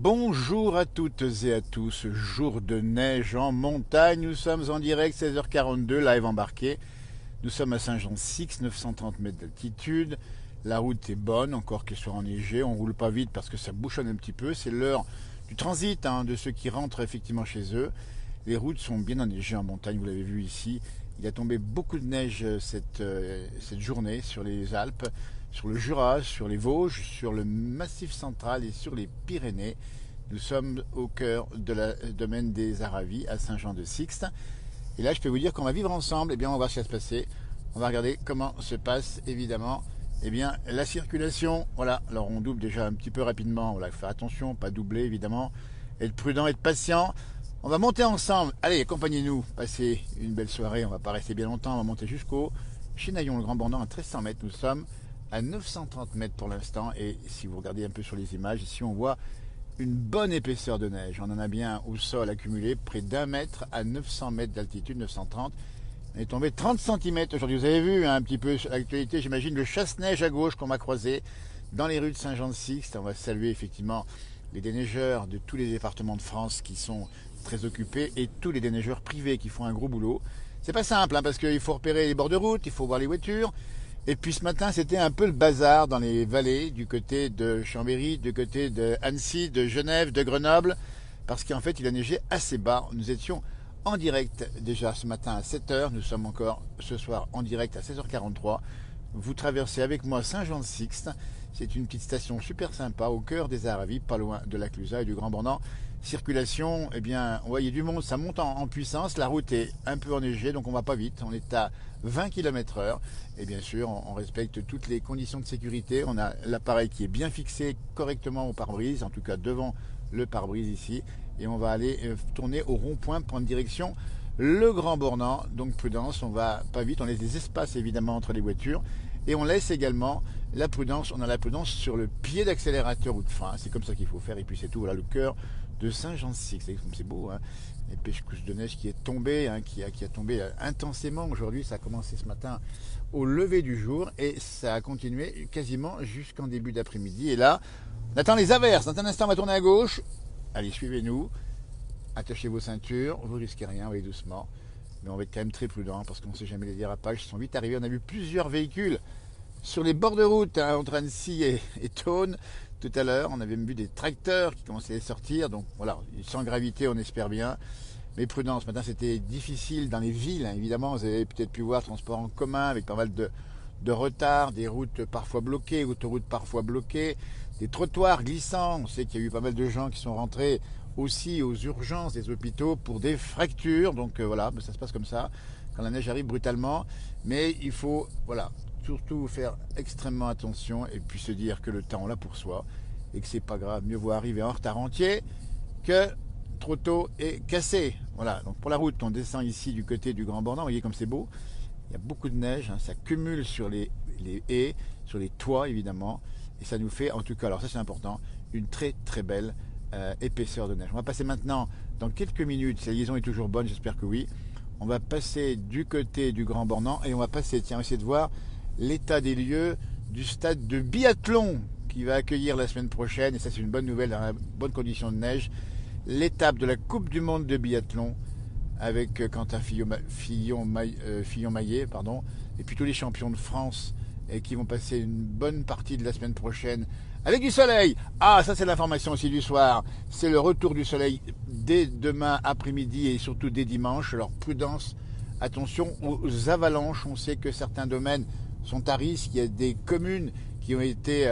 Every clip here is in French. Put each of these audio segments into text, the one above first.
Bonjour à toutes et à tous, jour de neige en montagne, nous sommes en direct 16h42, live embarqué. Nous sommes à Saint-Jean-de-Six, 930 mètres d'altitude. La route est bonne, encore qu'elle soit enneigée. On roule pas vite parce que ça bouchonne un petit peu. C'est l'heure du transit de ceux qui rentrent effectivement chez eux. Les routes sont bien enneigées en montagne, vous l'avez vu ici. Il a tombé beaucoup de neige cette journée sur les Alpes, sur le Jura, sur les Vosges, sur le Massif central et sur les Pyrénées. Nous sommes au cœur de la domaine des Aravis à Saint-Jean-de-Sixte. Et là, je peux vous dire qu'on va vivre ensemble. Eh bien, on va voir ce qui va se passer. On va regarder comment se passe, évidemment, la circulation. Voilà, alors on double déjà un petit peu rapidement. Voilà, faire attention, pas doubler, évidemment. Être prudent, être patient. On va monter ensemble. Allez, accompagnez-nous. Passez une belle soirée. On va pas rester bien longtemps. On va monter jusqu'au Chenaillon, le Grand Bornand, à 1300 mètres. Nous sommes à 930 mètres pour l'instant. Et si vous regardez un peu sur les images, ici, on voit une bonne épaisseur de neige. On en a bien au sol accumulé, près d'1 mètre à 900 mètres d'altitude, 930. On est tombé 30 cm aujourd'hui. Vous avez vu un petit peu sur l'actualité, j'imagine, le chasse-neige à gauche qu'on m'a croisé dans les rues de Saint-Jean-de-Sixte. On va saluer effectivement les déneigeurs de tous les départements de France qui sont très occupés et tous les déneigeurs privés qui font un gros boulot. C'est pas simple parce qu'il faut repérer les bords de route, il faut voir les voitures. Et puis ce matin, c'était un peu le bazar dans les vallées, du côté de Chambéry, du côté de Annecy, de Genève, de Grenoble, parce qu'en fait, il a neigé assez bas. Nous étions en direct déjà ce matin à 7h, nous sommes encore ce soir en direct à 16h43. Vous traversez avec moi Saint-Jean-de-Sixte, c'est une petite station super sympa au cœur des Aravis, pas loin de la Clusaz et du Grand Bornand. Circulation, eh bien, on voyait du monde, ça monte en puissance, la route est un peu enneigée, donc on va pas vite, on est à 20 km/h, et bien sûr, on respecte toutes les conditions de sécurité, on a l'appareil qui est bien fixé correctement au pare-brise, en tout cas devant le pare-brise ici, et on va aller tourner au rond-point, prendre direction le Grand Bornand, donc prudence, on va pas vite, on laisse des espaces évidemment entre les voitures, et on laisse également la prudence, on a la prudence sur le pied d'accélérateur ou de frein, c'est comme ça qu'il faut faire, et puis c'est tout, voilà le cœur de Saint-Jean-de-Sixte, c'est beau, épaisse couche de neige qui est tombée, qui a tombé intensément aujourd'hui, ça a commencé ce matin au lever du jour, et ça a continué quasiment jusqu'en début d'après-midi, et là, on attend les averses, dans un instant on va tourner à gauche, allez suivez-nous, attachez vos ceintures, vous risquez rien, oui doucement, mais on va être quand même très prudent, parce qu'on ne sait jamais, les dérapages sont vite arrivés, on a vu plusieurs véhicules sur les bords de route, entre Annecy et Thônes, tout à l'heure, on avait même vu des tracteurs qui commençaient à sortir, donc voilà, sans gravité, on espère bien. Mais prudence, ce matin c'était difficile dans les villes, évidemment, vous avez peut-être pu voir transport en commun avec pas mal de retard, des routes parfois bloquées, autoroutes parfois bloquées, des trottoirs glissants. On sait qu'il y a eu pas mal de gens qui sont rentrés aussi aux urgences des hôpitaux pour des fractures, donc voilà, ça se passe comme ça, quand la neige arrive brutalement, mais il faut, voilà, surtout faire extrêmement attention et puis se dire que le temps l'a pour soi et que c'est pas grave, mieux vaut arriver en retard entier que trop tôt et cassé. Voilà, donc pour la route, on descend ici du côté du Grand Bornand, vous voyez comme c'est beau, il y a beaucoup de neige, ça cumule sur les haies, sur les toits évidemment, et ça nous fait en tout cas, alors ça c'est important, une très très belle épaisseur de neige. On va passer maintenant dans quelques minutes, si la liaison est toujours bonne, j'espère que oui, on va passer du côté du Grand Bornand et on va passer, tiens, on va essayer de voir l'état des lieux du stade de biathlon qui va accueillir la semaine prochaine, et ça c'est une bonne nouvelle, dans la bonne condition de neige, l'étape de la Coupe du Monde de biathlon avec Quentin Fillon-Maillet, et puis tous les champions de France qui vont passer une bonne partie de la semaine prochaine avec du soleil. Ah, ça c'est l'information aussi du soir, c'est le retour du soleil dès demain après-midi et surtout dès dimanche, alors prudence, attention aux avalanches, on sait que certains domaines sont à risque, il y a des communes qui ont été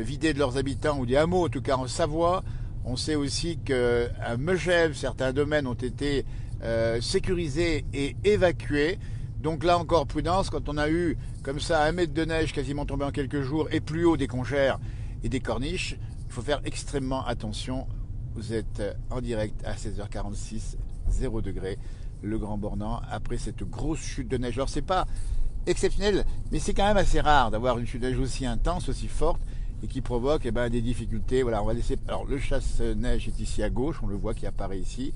vidées de leurs habitants, ou des hameaux en tout cas en Savoie. On sait aussi qu'à Megève, certains domaines ont été sécurisés et évacués. Donc là encore prudence, quand on a eu comme ça 1 mètre de neige quasiment tombé en quelques jours et plus haut des congères et des corniches, il faut faire extrêmement attention. Vous êtes en direct à 16h46, 0 degré, le Grand Bornand, après cette grosse chute de neige. Alors c'est pas exceptionnel, mais c'est quand même assez rare d'avoir une chute de neige aussi intense, aussi forte, et qui provoque des difficultés. Voilà, on va laisser. Alors le chasse-neige est ici à gauche, on le voit qui apparaît ici.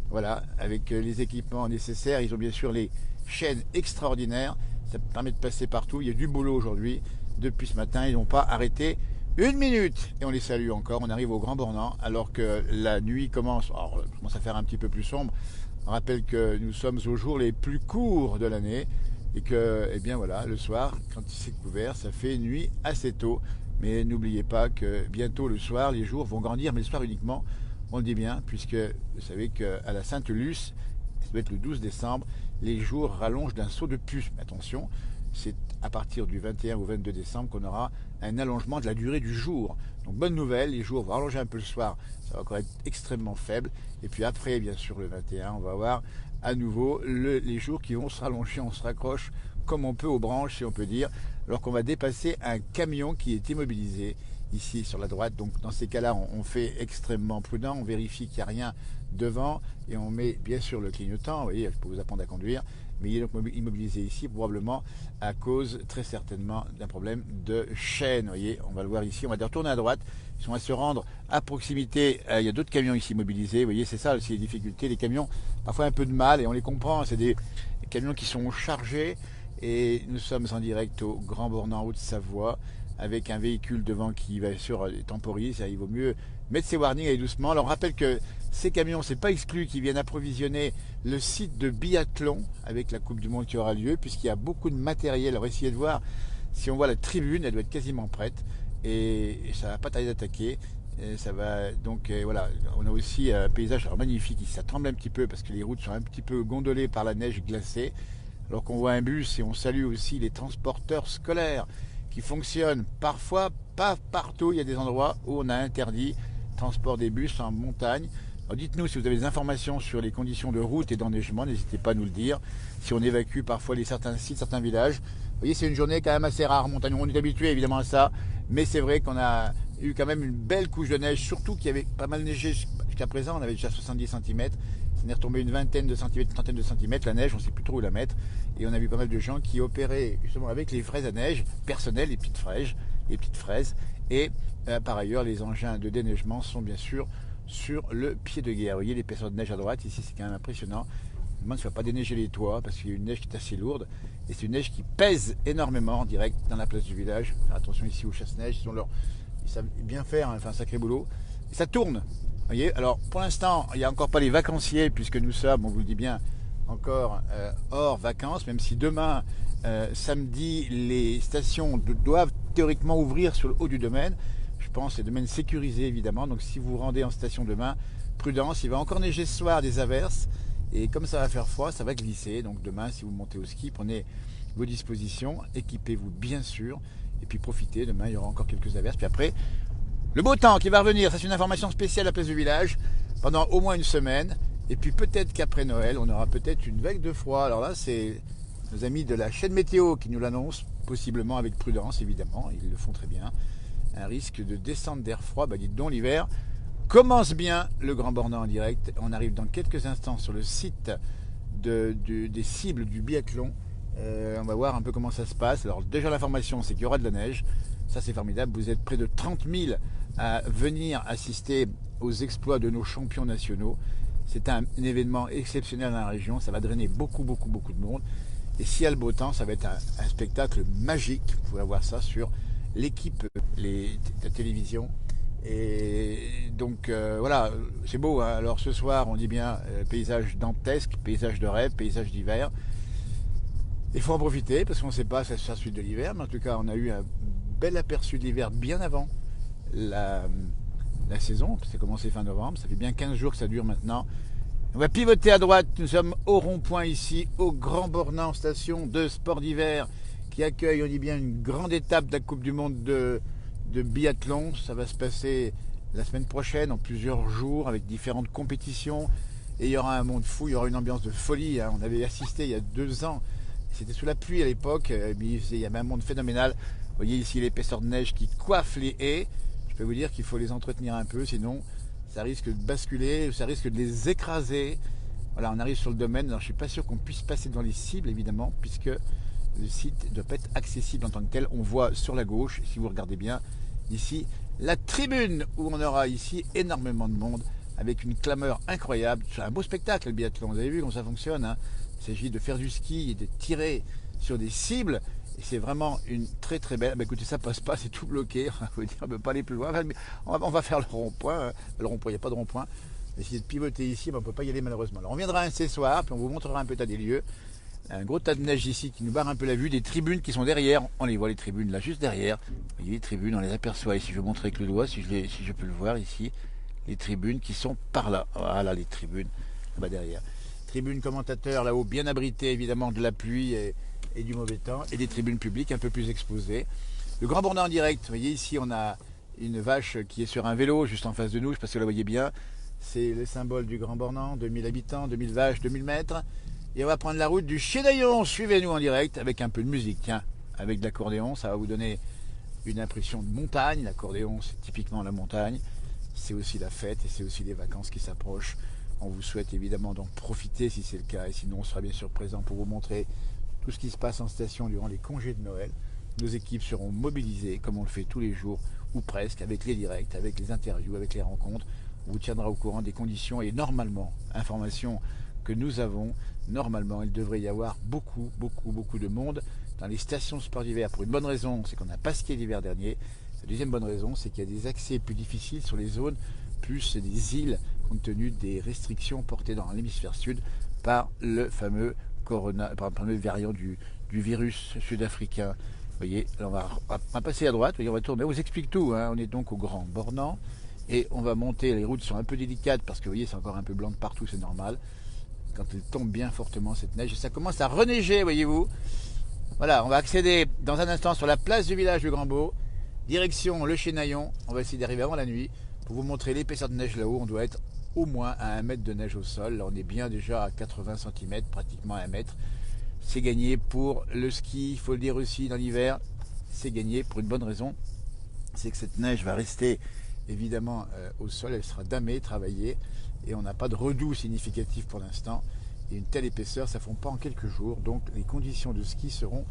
Voilà, avec les équipements nécessaires, ils ont bien sûr les chaînes extraordinaires, ça permet de passer partout. Il y a du boulot aujourd'hui, depuis ce matin, ils n'ont pas arrêté Une minute et on les salue encore. On arrive au Grand Bornand alors que la nuit commence. Alors, commence à faire un petit peu plus sombre. On rappelle que nous sommes aux jours les plus courts de l'année et que, eh bien voilà, le soir, quand il s'est couvert, ça fait nuit assez tôt. Mais n'oubliez pas que bientôt le soir, les jours vont grandir, mais le soir uniquement. On le dit bien, puisque vous savez qu'à la Sainte-Luce, ça doit être le 12 décembre, les jours rallongent d'un saut de puce. Mais attention, c'est à partir du 21 au 22 décembre qu'on aura un allongement de la durée du jour. Donc bonne nouvelle, les jours vont rallonger un peu le soir, ça va encore être extrêmement faible. Et puis après, bien sûr, le 21, on va avoir à nouveau les jours qui vont se rallonger, on se raccroche comme on peut aux branches, si on peut dire, alors qu'on va dépasser un camion qui est immobilisé ici sur la droite. Donc dans ces cas-là, on fait extrêmement prudent, on vérifie qu'il n'y a rien devant et on met bien sûr le clignotant. Vous voyez, je peux vous apprendre à conduire, mais il est donc immobilisé ici probablement à cause très certainement d'un problème de chaîne. Vous voyez, on va le voir ici, on va retourner à droite. Si on va se rendre à proximité, il y a d'autres camions ici mobilisés. Vous voyez, c'est ça aussi les difficultés. Les camions, parfois un peu de mal et on les comprend. C'est des camions qui sont chargés et nous sommes en direct au Grand Bornand, Haute-Savoie, avec un véhicule devant qui va sur temporise. Il vaut mieux mettre ses warnings et doucement. Alors on rappelle que ces camions, c'est pas exclu qu'ils viennent approvisionner le site de biathlon avec la Coupe du Monde qui aura lieu, puisqu'il y a beaucoup de matériel. Alors essayez de voir si on voit la tribune, elle doit être quasiment prête et ça va pas tarder d'attaquer. Ça va donc voilà, on a aussi un paysage magnifique ici. Ça tremble un petit peu parce que les routes sont un petit peu gondolées par la neige glacée. Alors qu'on voit un bus et on salue aussi les transporteurs scolaires qui fonctionnent parfois, pas partout. Il y a des endroits où on a interdit le transport des bus en montagne. Alors dites-nous si vous avez des informations sur les conditions de route et d'enneigement, n'hésitez pas à nous le dire. Si on évacue parfois certains sites, certains villages. Vous voyez, c'est une journée quand même assez rare, montagne. On est habitué évidemment à ça, mais c'est vrai qu'on a eu quand même une belle couche de neige, surtout qu'il y avait pas mal neigé jusqu'à présent. On avait déjà 70 cm. Ça est retombé une vingtaine de centimètres, une trentaine de centimètres. La neige, on ne sait plus trop où la mettre. Et on a vu pas mal de gens qui opéraient justement avec les fraises à neige personnelles, les petites fraises. Et par ailleurs, les engins de déneigement sont bien sûr sur le pied de guerre. Vous voyez l'épaisseur de neige à droite, ici c'est quand même impressionnant. Je me demande si on ne va pas déneiger les toits parce qu'il y a une neige qui est assez lourde. Et c'est une neige qui pèse énormément en direct dans la place du village. Faire attention ici aux chasse-neige, ils savent bien faire, hein, enfin un sacré boulot. Et ça tourne. Vous voyez, alors pour l'instant, il n'y a encore pas les vacanciers puisque nous sommes, on vous le dit bien, encore hors vacances, même si demain, samedi, les stations doivent théoriquement ouvrir sur le haut du domaine. Je pense c'est domaine sécurisé évidemment, donc si vous vous rendez en station demain, prudence, il va encore neiger ce soir, des averses, et comme ça va faire froid, ça va glisser. Donc demain, si vous montez au ski, prenez vos dispositions, équipez-vous bien sûr, et puis profitez, demain il y aura encore quelques averses, puis après, le beau temps qui va revenir, ça c'est une information spéciale à la place du village, pendant au moins une semaine, et puis peut-être qu'après Noël, on aura peut-être une vague de froid. Alors là, c'est nos amis de la chaîne météo qui nous l'annoncent, possiblement avec prudence évidemment, ils le font très bien. Un risque de descente d'air froid, bah dites donc, l'hiver commence bien. Le Grand Bornand en direct, on arrive dans quelques instants sur le site des cibles du biathlon. On va voir un peu comment ça se passe. Alors déjà l'information, c'est qu'il y aura de la neige, ça c'est formidable. Vous êtes près de 30 000 à venir assister aux exploits de nos champions nationaux. C'est un événement exceptionnel dans la région, ça va drainer beaucoup de monde. Et s'il y a le beau temps, ça va être un spectacle magique. Vous pouvez voir ça sur l'équipe, la télévision. Et donc voilà, c'est beau, hein. Alors ce soir, on dit bien paysage dantesque, paysage de rêve, paysage d'hiver. Il faut en profiter parce qu'on ne sait pas si ça sera suite de l'hiver, mais en tout cas, on a eu un bel aperçu de l'hiver bien avant la saison. C'est commencé fin novembre, ça fait bien 15 jours que ça dure maintenant. On va pivoter à droite, nous sommes au rond-point ici, au Grand Bornand, station de sport d'hiver qui accueille, on dit bien, une grande étape de la Coupe du Monde de biathlon. Ça va se passer la semaine prochaine, en plusieurs jours, avec différentes compétitions. Et il y aura un monde fou, il y aura une ambiance de folie, hein. On avait assisté il y a 2 ans, c'était sous la pluie à l'époque, mais il y avait un monde phénoménal. Vous voyez ici l'épaisseur de neige qui coiffe les haies. Je peux vous dire qu'il faut les entretenir un peu, sinon ça risque de basculer, ça risque de les écraser. Voilà, on arrive sur le domaine. Alors je suis pas sûr qu'on puisse passer devant les cibles, évidemment, puisque le site ne doit pas être accessible en tant que tel. On voit sur la gauche, si vous regardez bien, ici, la tribune où on aura ici énormément de monde, avec une clameur incroyable. C'est un beau spectacle le biathlon, vous avez vu comment ça fonctionne, hein. Il s'agit de faire du ski et de tirer sur des cibles Et c'est vraiment une très très belle. Bah écoutez, ça passe pas, c'est tout bloqué. On ne peut pas aller plus loin. On va faire le rond-point. Le rond-point, il n'y a pas de rond-point. Essayer de pivoter ici, mais on ne peut pas y aller malheureusement. Alors on viendra un ce soir, puis on vous montrera un peu l'état des lieux. Un gros tas de neige ici qui nous barre un peu la vue. Des tribunes qui sont derrière. On les voit, les tribunes là, juste derrière. Vous voyez les tribunes, on les aperçoit ici. Je vais montrer avec le doigt si je peux le voir ici. Les tribunes qui sont par là. Voilà les tribunes là-bas derrière. Tribunes commentateurs là-haut, bien abritées évidemment de la pluie et du mauvais temps. Et des tribunes publiques un peu plus exposées. Le Grand Bornand en direct. Vous voyez ici, on a une vache qui est sur un vélo juste en face de nous. Je ne sais pas si vous la voyez bien. C'est le symbole du Grand Bornand. 2000 habitants, 2000 vaches, 2000 mètres. Et on va prendre la route du Chénaillon. Suivez-nous en direct avec un peu de musique. Tiens, avec de l'accordéon, ça va vous donner une impression de montagne. L'accordéon, c'est typiquement la montagne. C'est aussi la fête et c'est aussi les vacances qui s'approchent. On vous souhaite évidemment d'en profiter si c'est le cas. Et sinon, on sera bien sûr présent pour vous montrer tout ce qui se passe en station durant les congés de Noël. Nos équipes seront mobilisées, comme on le fait tous les jours, ou presque, avec les directs, avec les interviews, avec les rencontres. On vous tiendra au courant des conditions et normalement, information que nous avons, normalement, il devrait y avoir beaucoup de monde dans les stations de sport d'hiver. Pour une bonne raison, c'est qu'on n'a pas skié l'hiver dernier. La deuxième bonne raison, c'est qu'il y a des accès plus difficiles sur les zones, plus des îles, compte tenu des restrictions portées dans l'hémisphère sud par le fameux variant du virus sud-africain. Vous voyez, alors on va passer à droite, voyez, on va tourner, on vous explique tout, hein. On est donc au Grand Bornand, et on va monter, les routes sont un peu délicates, parce que vous voyez, c'est encore un peu blanc de partout, c'est normal. Quand il tombe bien fortement cette neige, et ça commence à reneiger, voyez-vous. Voilà, on va accéder dans un instant sur la place du village de Grand-Beau, direction le Chénaillon. On va essayer d'arriver avant la nuit pour vous montrer l'épaisseur de neige là-haut. On doit être au moins à 1 mètre de neige au sol. Là, on est bien déjà à 80 cm, pratiquement à 1 mètre. C'est gagné pour le ski, il faut le dire aussi, dans l'hiver. C'est gagné pour une bonne raison, c'est que cette neige va rester évidemment au sol, elle sera damée, travaillée, et on n'a pas de redoux significatif pour l'instant. Et une telle épaisseur, ça ne fond pas en quelques jours, donc les conditions de ski seront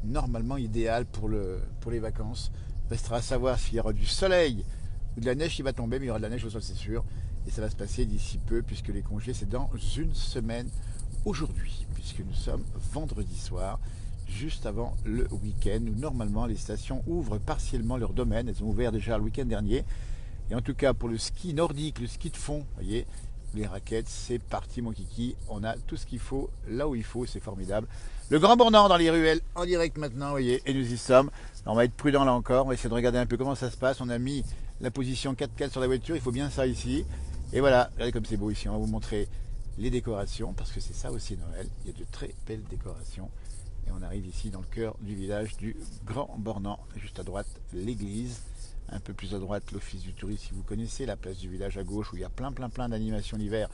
normalement idéales pour les vacances. Il restera à savoir s'il y aura du soleil ou de la neige qui va tomber, mais il y aura de la neige au sol, c'est sûr. Et ça va se passer d'ici peu, puisque les congés, c'est dans une semaine aujourd'hui, puisque nous sommes vendredi soir, juste avant le week-end, où normalement les stations ouvrent partiellement leur domaine. Elles ont ouvert déjà le week-end dernier. Et en tout cas, pour le ski nordique, le ski de fond, vous voyez, les raquettes, c'est parti mon kiki. On a tout ce qu'il faut là où il faut, c'est formidable. Le Grand Bornand dans les ruelles, en direct maintenant, vous voyez, et nous y sommes. Alors, on va être prudent là encore, on va essayer de regarder un peu comment ça se passe. On a mis la position 4x4 sur la voiture, il faut bien ça ici. Et voilà, regardez comme c'est beau ici, on va vous montrer les décorations, parce que c'est ça aussi Noël. Il y a de très belles décorations. Et on arrive ici dans le cœur du village du Grand Bornand, juste à droite l'église. Un peu plus à droite, l'office du tourisme, si vous connaissez, la place du village à gauche, où il y a plein d'animations l'hiver.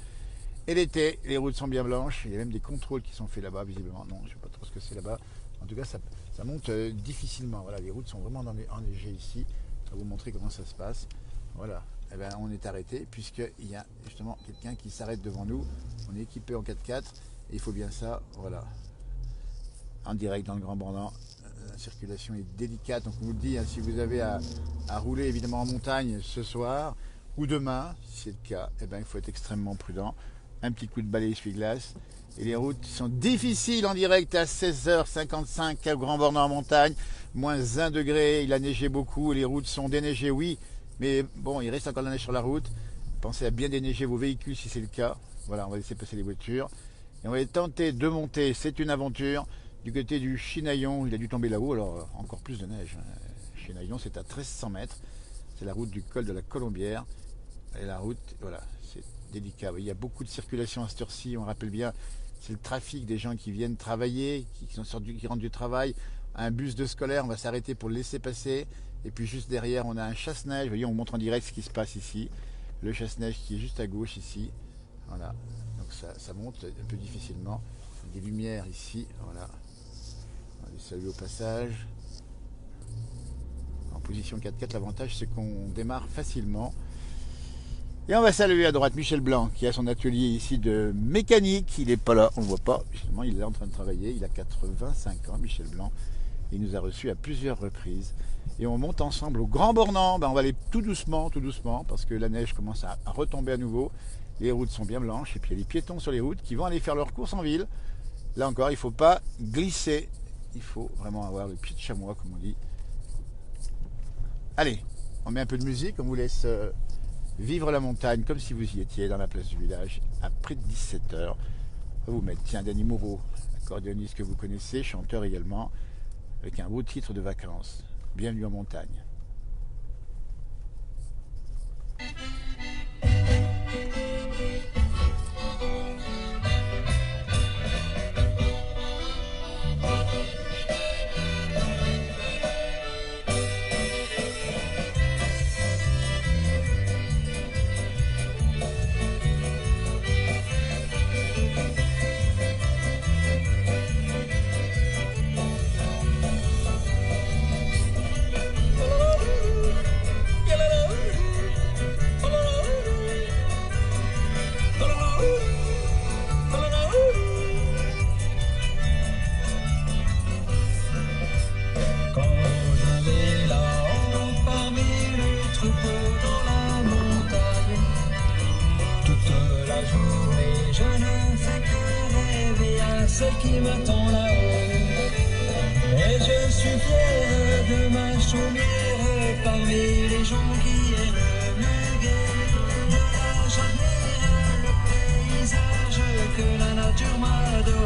Et l'été, les routes sont bien blanches. Il y a même des contrôles qui sont faits là-bas, visiblement. Non, je ne sais pas trop ce que c'est là-bas. En tout cas, ça monte difficilement. Voilà, les routes sont vraiment enneigées ici. Je vais vous montrer comment ça se passe. Voilà. Eh bien, on est arrêté, puisqu'il y a justement quelqu'un qui s'arrête devant nous. On est équipé en 4x4. Et il faut bien ça. Voilà. En direct dans le Grand Bornand. La circulation est délicate, donc on vous le dit, hein, si vous avez à rouler évidemment en montagne ce soir ou demain, si c'est le cas, eh ben, il faut être extrêmement prudent. Un petit coup de balai essuie-glace. Et les routes sont difficiles en direct à 16h55 au Grand Bornand en montagne, moins 1 degré, il a neigé beaucoup, les routes sont déneigées, oui, mais bon, il reste encore de la neige sur la route. Pensez à bien déneiger vos véhicules si c'est le cas. Voilà, on va laisser passer les voitures. Et on va tenter de monter, c'est une aventure. Du côté du Chénaillon, il a dû tomber là-haut, alors encore plus de neige. Chénaillon, c'est à 1300 mètres. C'est la route du col de la Colombière. Et la route, voilà, c'est délicat. Il y a beaucoup de circulation à cette heure-ci, on rappelle bien, c'est le trafic des gens qui viennent travailler, qui rentrent du travail. Un bus de scolaire, on va s'arrêter pour le laisser passer. Et puis juste derrière, on a un chasse-neige. Vous voyez, on montre en direct ce qui se passe ici. Le chasse-neige qui est juste à gauche ici. Voilà, donc ça monte un peu difficilement. Des lumières ici, voilà. On va les saluer au passage. En position 4x4, l'avantage c'est qu'on démarre facilement. Et on va saluer à droite Michel Blanc qui a son atelier ici de mécanique. Il n'est pas là, on ne le voit pas. Finalement, il est là en train de travailler. Il a 85 ans, Michel Blanc. Il nous a reçus à plusieurs reprises. Et on monte ensemble au Grand Bornand. Ben, on va aller tout doucement, parce que la neige commence à retomber à nouveau. Les routes sont bien blanches. Et puis il y a les piétons sur les routes qui vont aller faire leurs courses en ville. Là encore, il ne faut pas glisser. il faut vraiment avoir le pied de chamois, comme on dit. Allez, on met un peu de musique, on vous laisse vivre la montagne comme si vous y étiez dans la place du village à près de 17 heures. On va vous mettre, tiens, Danny Moreau, accordéoniste que vous connaissez, chanteur également, avec un beau titre de vacances. Bienvenue en montagne. Celle qui m'attend là-haut. Et je suis fier de ma chaumière parmi les gens qui aiment le guet. De là j'admire le paysage que la nature m'a donné.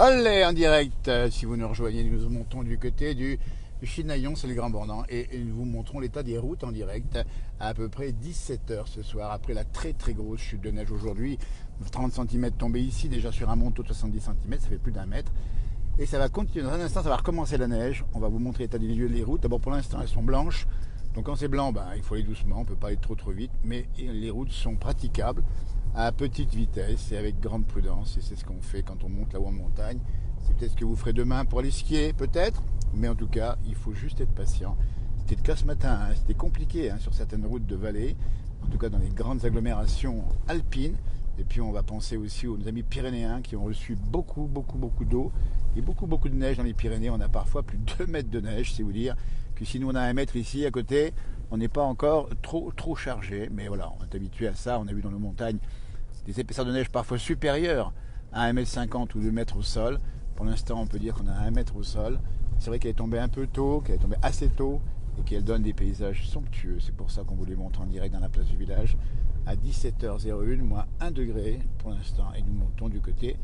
Allez, en direct, si vous nous rejoignez, nous montons du côté du Chinaillon, c'est le Grand Bornand, et nous vous montrons l'état des routes en direct à peu près 17 heures ce soir, après la très très grosse chute de neige aujourd'hui. 30 cm tombés ici, déjà sur un manteau de 70 cm, ça fait plus d'un mètre. Et ça va continuer, dans un instant ça va recommencer la neige, on va vous montrer l'état des lieux des routes. D'abord pour l'instant elles sont blanches, donc quand c'est blanc, il faut aller doucement, on ne peut pas aller trop vite, mais les routes sont praticables à petite vitesse et avec grande prudence, et c'est ce qu'on fait quand on monte là-haut en montagne. C'est peut-être ce que vous ferez demain pour aller skier, peut-être, mais en tout cas, il faut juste être patient. C'était le cas ce matin, c'était compliqué sur certaines routes de vallée, en tout cas dans les grandes agglomérations alpines. Et puis on va penser aussi aux amis pyrénéens qui ont reçu beaucoup d'eau et beaucoup de neige dans les Pyrénées. On a parfois plus de 2 mètres de neige, c'est vous dire que si nous on a 1 mètre ici à côté, on n'est pas encore trop chargé. Mais voilà, on est habitué à ça. On a vu dans nos montagnes des épaisseurs de neige parfois supérieures à 1,50 m ou 2 mètres au sol. Pour l'instant, on peut dire qu'on a 1 mètre au sol. C'est vrai qu'elle est tombée un peu tôt, qu'elle est tombée assez tôt et qu'elle donne des paysages somptueux. C'est pour ça qu'on vous les montre en direct dans la place du village à 17h01, moins 1 degré pour l'instant. Et nous montons du côté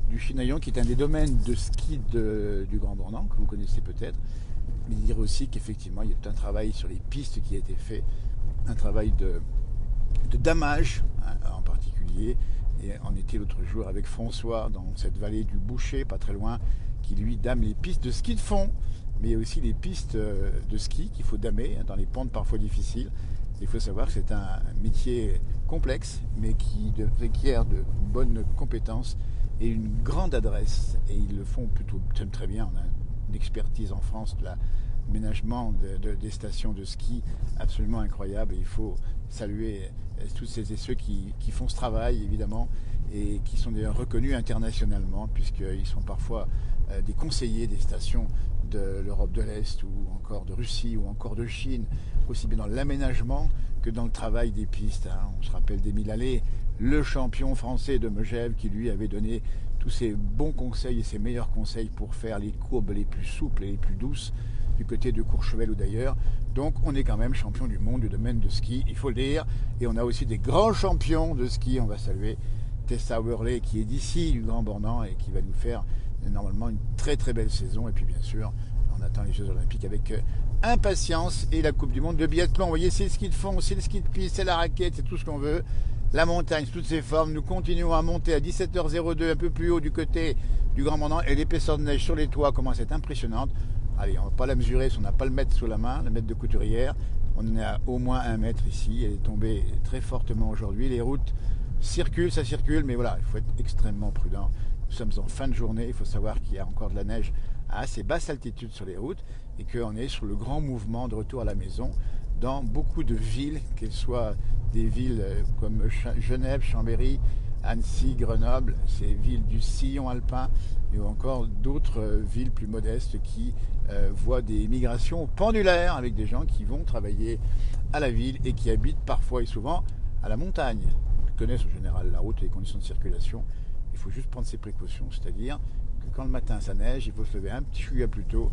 du Chinaillon, qui est un des domaines de ski du Grand Bornand, que vous connaissez peut-être. Mais dire aussi qu'effectivement, il y a tout un travail sur les pistes qui a été fait, un travail de damage en particulier. Et on était l'autre jour avec François dans cette vallée du Boucher, pas très loin, qui lui dame les pistes de ski de fond, mais aussi les pistes de ski qu'il faut damer dans les pentes parfois difficiles. Il faut savoir que c'est un métier complexe, mais qui requiert de bonnes compétences et une grande adresse. Et ils le font plutôt très bien. On a une expertise en France aménagement des stations de ski absolument incroyable. Et il faut saluer tous ces et ceux qui font ce travail, évidemment, et qui sont d'ailleurs reconnus internationalement, puisqu'ils sont parfois des conseillers des stations de l'Europe de l'Est, ou encore de Russie, ou encore de Chine, aussi bien dans l'aménagement que dans le travail des pistes. On se rappelle d'Émile Allais, le champion français de Megève, qui lui avait donné tous ses bons conseils et ses meilleurs conseils pour faire les courbes les plus souples et les plus douces du côté de Courchevel ou d'ailleurs. Donc on est quand même champion du monde du domaine de ski, il faut le dire. Et on a aussi des grands champions de ski. On va saluer Tessa Worley qui est d'ici, du Grand Bornand, et qui va nous faire normalement une très très belle saison. Et puis bien sûr, on attend les Jeux Olympiques avec impatience, et la Coupe du Monde de biathlon. Vous voyez, c'est le ski de fond, c'est le ski de piste, c'est la raquette, c'est tout ce qu'on veut. La montagne, toutes ses formes. Nous continuons à monter à 17h02, un peu plus haut du côté du Grand Bornand, et l'épaisseur de neige sur les toits commence à être impressionnante. Allez, on ne va pas la mesurer si on n'a pas le mètre sous la main, le mètre de couturière. On est à au moins 1 mètre ici. Elle est tombée très fortement aujourd'hui. Les routes circulent, ça circule, mais voilà, il faut être extrêmement prudent. Nous sommes en fin de journée. Il faut savoir qu'il y a encore de la neige à assez basse altitude sur les routes, et qu'on est sur le grand mouvement de retour à la maison dans beaucoup de villes, qu'elles soient des villes comme Genève, Chambéry, Annecy, Grenoble, ces villes du sillon alpin, et encore d'autres villes plus modestes qui voient des migrations pendulaires avec des gens qui vont travailler à la ville et qui habitent parfois et souvent à la montagne. Ils connaissent en général la route et les conditions de circulation. Il faut juste prendre ses précautions, c'est-à-dire que quand le matin ça neige, il faut se lever un petit chouïa plus tôt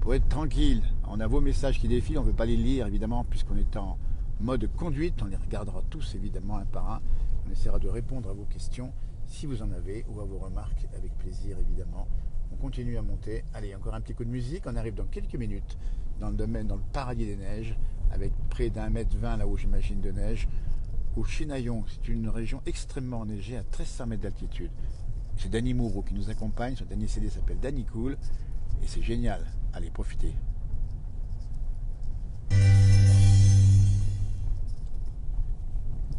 pour être tranquille. On a vos messages qui défilent, on ne veut pas les lire évidemment puisqu'on est en mode conduite, on les regardera tous évidemment un par un. On essaiera de répondre à vos questions si vous en avez, ou à vos remarques, avec plaisir évidemment. On continue à monter. Allez, encore un petit coup de musique. On arrive dans quelques minutes dans le domaine, dans le paradis des neiges, avec près d'1,20 m là où j'imagine de neige, au Chinaillon. C'est une région extrêmement enneigée à 1300 mètres d'altitude. C'est Danny Moreau qui nous accompagne. Son dernier CD s'appelle Danny Cool et c'est génial. Allez, profitez.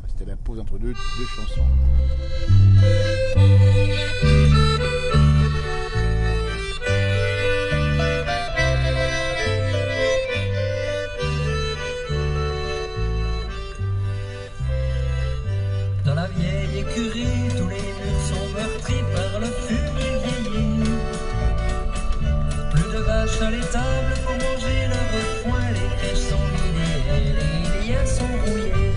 C'était la pause entre deux chansons. Dans la vieille écurie, tous les murs sont meurtris par le fumier vieilli. Plus de vaches à l'étable pour manger leur foin, les crèches sont vidées, les liens sont rouillés.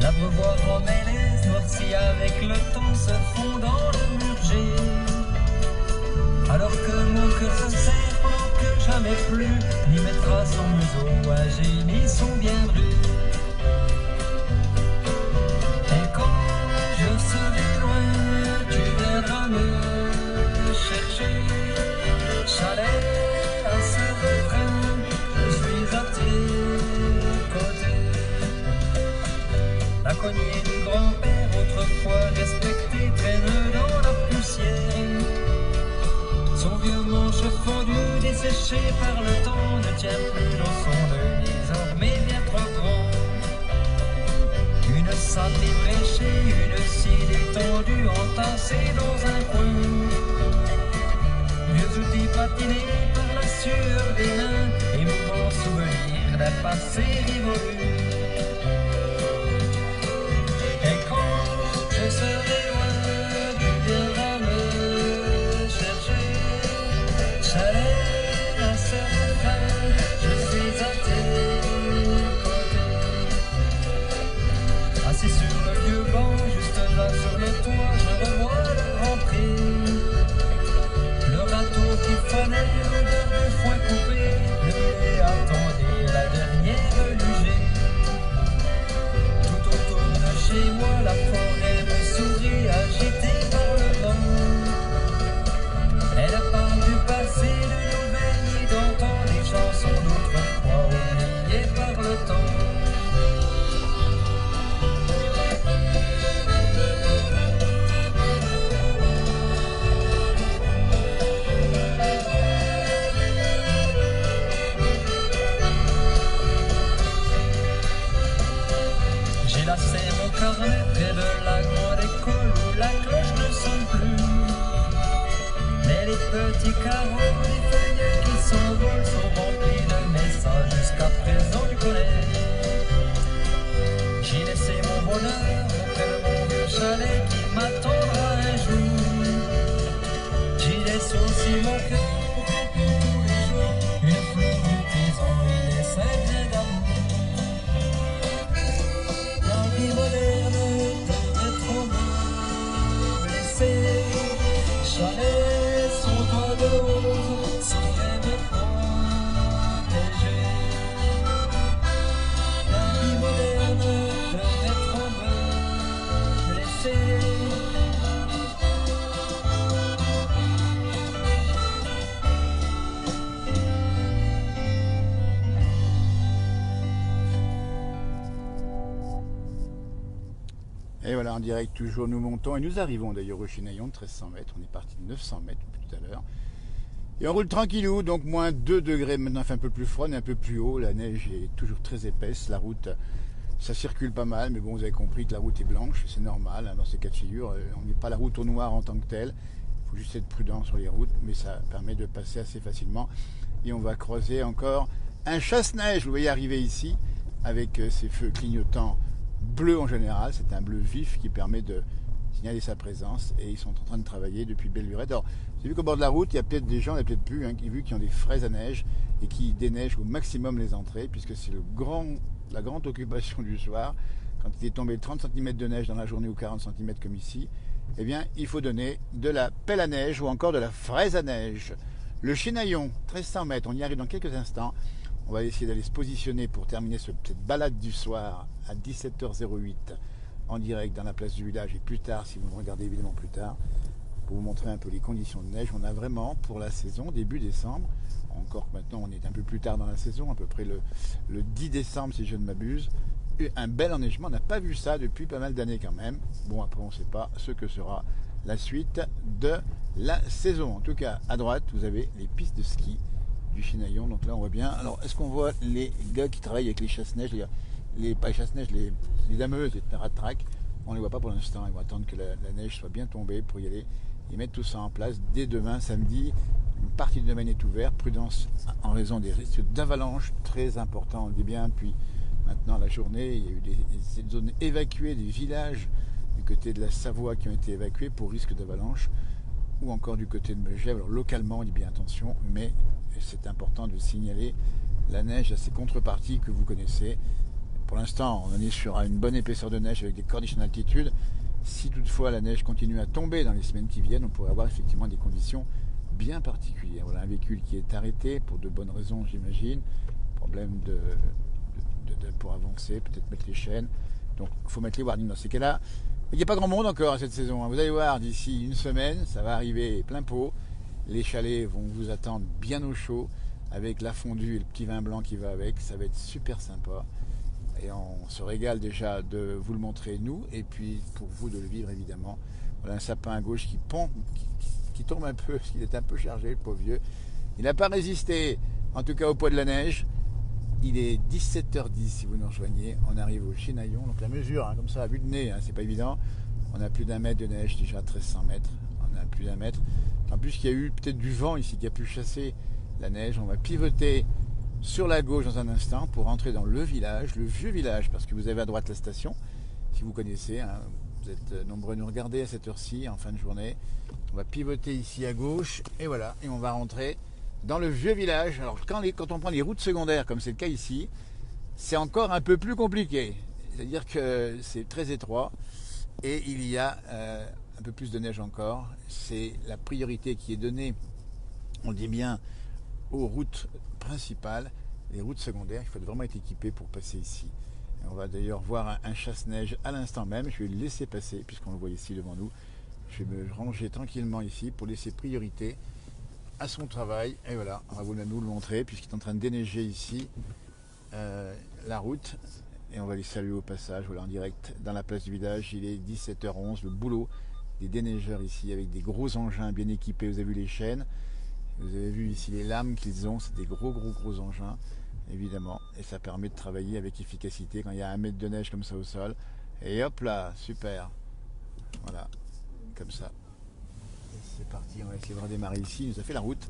L'abreuvoir romaine noirci avec le temps se fond dans le murger. Alors que mon cœur se serre pendant que jamais plus n'y mettra son museau âgé ni son bien dru. Et quand je serai loin, tu viendras me chercher. Chalet à ce refrain, je suis à tes côtés. La cognée du grand-père, autrefois respecté, traîne dans la poussière. Son vieux manche fondu, desséché par le temps, ne tient plus dans son œil, désormais bien trop grand. Une salle bréchée, une scie détendue, entassée dans un coin. Vieux outils patinés par la sueur des mains, émouvant souvenir d'un passé révolu. Je serai loin, tu viendras me chercher. Chalet à ce refrain, je suis à tes côtés. Assis sur le vieux banc, juste là sur le toit, je revois le Grand Prix. Le râteau qui fanait l'odeur du foin coupé, le blé attendait la dernière lugée. Tout autour de chez moi, la forêt me sourit, agitée par le vent. Elle parle du passé, de nouvelles, d'entendre des chansons d'autrefois oubliées par le temps. J'ai lassé mon carnet près de la grande école où la cloche ne sonne plus. Mais les petits carreaux, les feuilles qui sont laisse aussi mon cœur pour quelques tous les jours. Une fleur de paysan et des secrets d'amour. La vie moderne devrait trop me blesser. Chalet, son toit de rose, son rêve protégé. La vie moderne devrait trop me blesser. Et voilà, en direct, toujours nous montons et nous arrivons d'ailleurs au Chinaillon de 1300 mètres. On est parti de 900 mètres depuis tout à l'heure. Et on roule tranquillou, donc moins 2 degrés maintenant, fait un peu plus froid, mais un peu plus haut. La neige est toujours très épaisse. La route, ça circule pas mal, mais bon, vous avez compris que la route est blanche, c'est normal hein, dans ces cas de figure. On n'est pas la route au noir en tant que telle. Il faut juste être prudent sur les routes, mais ça permet de passer assez facilement. Et on va croiser encore un chasse-neige. Vous voyez arriver ici, avec ses feux clignotants bleu en général, c'est un bleu vif qui permet de signaler sa présence et ils sont en train de travailler depuis belle lurette. Alors, j'ai vu qu'au bord de la route, il y a peut-être des gens, il n'y a peut-être plus, hein, qui ont des fraises à neige et qui déneigent au maximum les entrées puisque c'est la grande occupation du soir. Quand il est tombé 30 cm de neige dans la journée ou 40 cm comme ici, eh bien, il faut donner de la pelle à neige ou encore de la fraise à neige. Le Chinaillon, 1300 mètres, on y arrive dans quelques instants. On va essayer d'aller se positionner pour terminer cette balade du soir à 17h08 en direct dans la place du village et plus tard, si vous me regardez évidemment plus tard, pour vous montrer un peu les conditions de neige. On a vraiment pour la saison, début décembre, encore que maintenant on est un peu plus tard dans la saison, à peu près le 10 décembre si je ne m'abuse, un bel enneigement. On n'a pas vu ça depuis pas mal d'années quand même. Bon, après on ne sait pas ce que sera la suite de la saison. En tout cas, à droite, vous avez les pistes de ski du Chinaillon, donc là on voit bien. Alors est-ce qu'on voit les gars qui travaillent avec les chasse-neige, pas les chasse-neige, les dameuses, les rat-track? On ne les voit pas pour l'instant, ils vont attendre que la neige soit bien tombée pour y aller. Ils mettent tout ça en place dès demain samedi. Une partie du domaine est ouverte, prudence en raison des risques d'avalanche très importants, on dit bien. Puis maintenant la journée, il y a eu des zones évacuées, des villages du côté de la Savoie qui ont été évacués pour risque d'avalanche, ou encore du côté de Megève. Alors localement, on dit bien attention, mais c'est important de signaler la neige à ces contreparties que vous connaissez. Pour l'instant, on est sur une bonne épaisseur de neige avec des corniches en altitude. Si toutefois la neige continue à tomber dans les semaines qui viennent, on pourrait avoir effectivement des conditions bien particulières. Voilà un véhicule qui est arrêté pour de bonnes raisons, j'imagine. Problème pour avancer, peut-être mettre les chaînes. Donc il faut mettre les warnings dans ces cas-là. Il n'y a pas grand monde encore à cette saison. Vous allez voir, d'ici une semaine, ça va arriver plein pot. Les chalets vont vous attendre bien au chaud avec la fondue et le petit vin blanc qui va avec. Ça va être super sympa. Et on se régale déjà de vous le montrer nous et puis pour vous de le vivre évidemment. Voilà un sapin à gauche qui tombe un peu parce qu'il est un peu chargé, le pauvre vieux. Il n'a pas résisté, en tout cas au poids de la neige. Il est 17h10 si vous nous rejoignez. On arrive au Chinaillon, donc la mesure, hein, comme ça à vue de nez, hein, c'est pas évident. On a plus d'1 mètre de neige déjà, 1300 mètres. On a plus d'1 mètre. En plus, il y a eu peut-être du vent ici qui a pu chasser la neige. On va pivoter sur la gauche dans un instant pour entrer dans le village, le vieux village, parce que vous avez à droite la station, si vous connaissez. Hein, vous êtes nombreux à nous regarder à cette heure-ci, en fin de journée. On va pivoter ici à gauche, et voilà, et on va rentrer dans le vieux village. Alors quand on prend les routes secondaires, comme c'est le cas ici, c'est encore un peu plus compliqué. C'est-à-dire que c'est très étroit, et il y a un peu plus de neige encore. C'est la priorité qui est donnée, on dit bien, aux routes principales. Les routes secondaires, il faut vraiment être équipé pour passer ici. Et on va d'ailleurs voir un chasse-neige à l'instant même. Je vais le laisser passer puisqu'on le voit ici devant nous. Je vais me ranger tranquillement ici pour laisser priorité à son travail. Et voilà, on va nous le montrer puisqu'il est en train de déneiger ici la route. Et on va les saluer au passage. Voilà, en direct dans la place du village. Il est 17h11. Le boulot des déneigeurs ici avec des gros engins bien équipés. Vous avez vu les chaînes. Vous avez vu ici les lames qu'ils ont. C'est des gros engins, évidemment. Et ça permet de travailler avec efficacité quand il y a 1 mètre de neige comme ça au sol. Et hop là, super. Voilà, comme ça. C'est parti, on va essayer de redémarrer ici. Il nous a fait la route.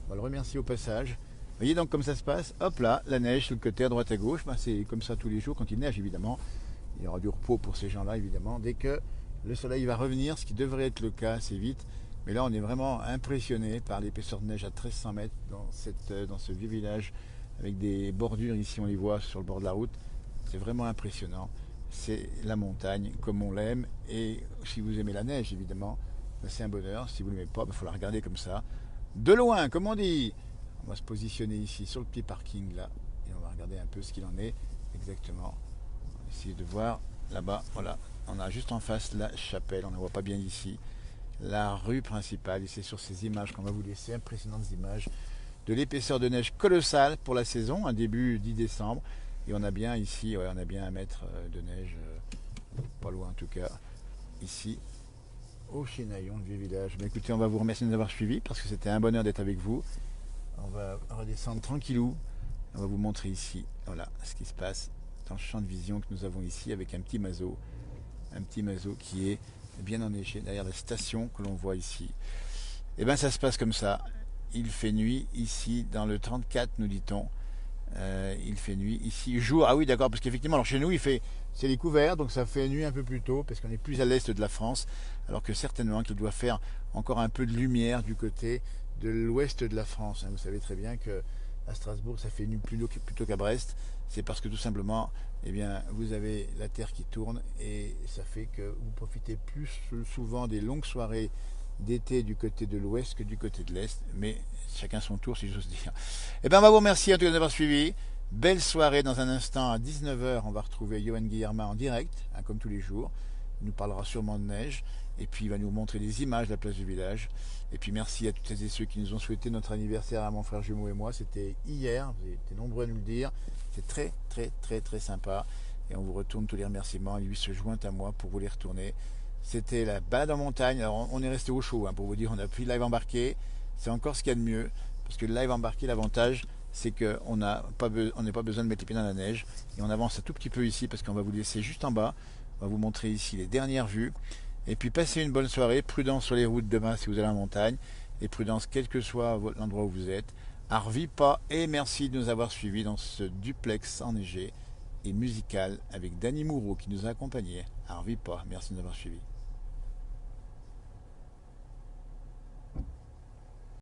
On va le remercier au passage. Vous voyez donc comme ça se passe. Hop là, la neige sur le côté à droite à gauche. Ben, c'est comme ça tous les jours quand il neige évidemment. Il y aura du repos pour ces gens-là évidemment. Dès que le soleil va revenir, ce qui devrait être le cas assez vite, Mais là, on est vraiment impressionné par l'épaisseur de neige à 1300 mètres dans ce vieux village, avec des bordures ici, on les voit sur le bord de la route. C'est vraiment impressionnant. C'est la montagne comme on l'aime. Et si vous aimez la neige, évidemment, c'est un bonheur. Si vous ne l'aimez pas, il faut la regarder comme ça. De loin, comme on dit. On va se positionner ici sur le petit parking là. Et on va regarder un peu ce qu'il en est exactement. On va essayer de voir là-bas. Voilà. On a juste en face la chapelle. On ne voit pas bien d'ici. La rue principale. Et c'est sur ces images qu'on va vous laisser. Impressionnantes images de l'épaisseur de neige colossale pour la saison. Un début 10 décembre. Et on a bien ici, on a bien 1 mètre de neige. Pas loin en tout cas. Ici. Au Chénaillon, le vieux village. Ben écoutez, on va vous remercier de nous avoir suivis parce que c'était un bonheur d'être avec vous. On va redescendre tranquillou. On va vous montrer ici, voilà, ce qui se passe dans le champ de vision que nous avons ici avec un petit mazo qui est bien enneigé derrière la station que l'on voit ici. Et bien ça se passe comme ça. Il fait nuit ici dans le 34, nous dit-on. Il fait nuit ici, jour, ah oui d'accord, parce qu'effectivement, alors chez nous c'est découvert, donc ça fait nuit un peu plus tôt, parce qu'on est plus à l'est de la France, alors que certainement qu'il doit faire encore un peu de lumière du côté de l'ouest de la France. Vous savez très bien que à Strasbourg ça fait nuit plutôt qu'à Brest, c'est parce que tout simplement, eh bien, vous avez la terre qui tourne, et ça fait que vous profitez plus souvent des longues soirées d'été du côté de l'ouest que du côté de l'est, mais chacun son tour si j'ose dire. Et bien on va vous remercier en tout cas d'avoir suivi. Belle soirée. Dans un instant à 19h on va retrouver Johan Guillermin en direct, comme tous les jours. Il nous parlera sûrement de neige et puis il va nous montrer des images de la place du village. Et puis merci à toutes celles et ceux qui nous ont souhaité notre anniversaire, à mon frère jumeau et moi. C'était hier, vous avez été nombreux à nous le dire. C'est très sympa et on vous retourne tous les remerciements. Il lui se joint à moi pour vous les retourner. C'était la balade en montagne. Alors on est resté au chaud, pour vous dire. On a pris le live embarqué. C'est encore ce qu'il y a de mieux. Parce que le live embarqué, l'avantage, c'est qu'on n'a pas besoin de mettre les pieds dans la neige. Et on avance un tout petit peu ici parce qu'on va vous laisser juste en bas. On va vous montrer ici les dernières vues. Et puis passez une bonne soirée. Prudence sur les routes demain si vous allez en montagne. Et prudence quel que soit l'endroit où vous êtes. Arvi pas. Et merci de nous avoir suivis dans ce duplex enneigé et musical avec Danny Moreau qui nous a accompagnés. Arvi pas. Merci de nous avoir suivis.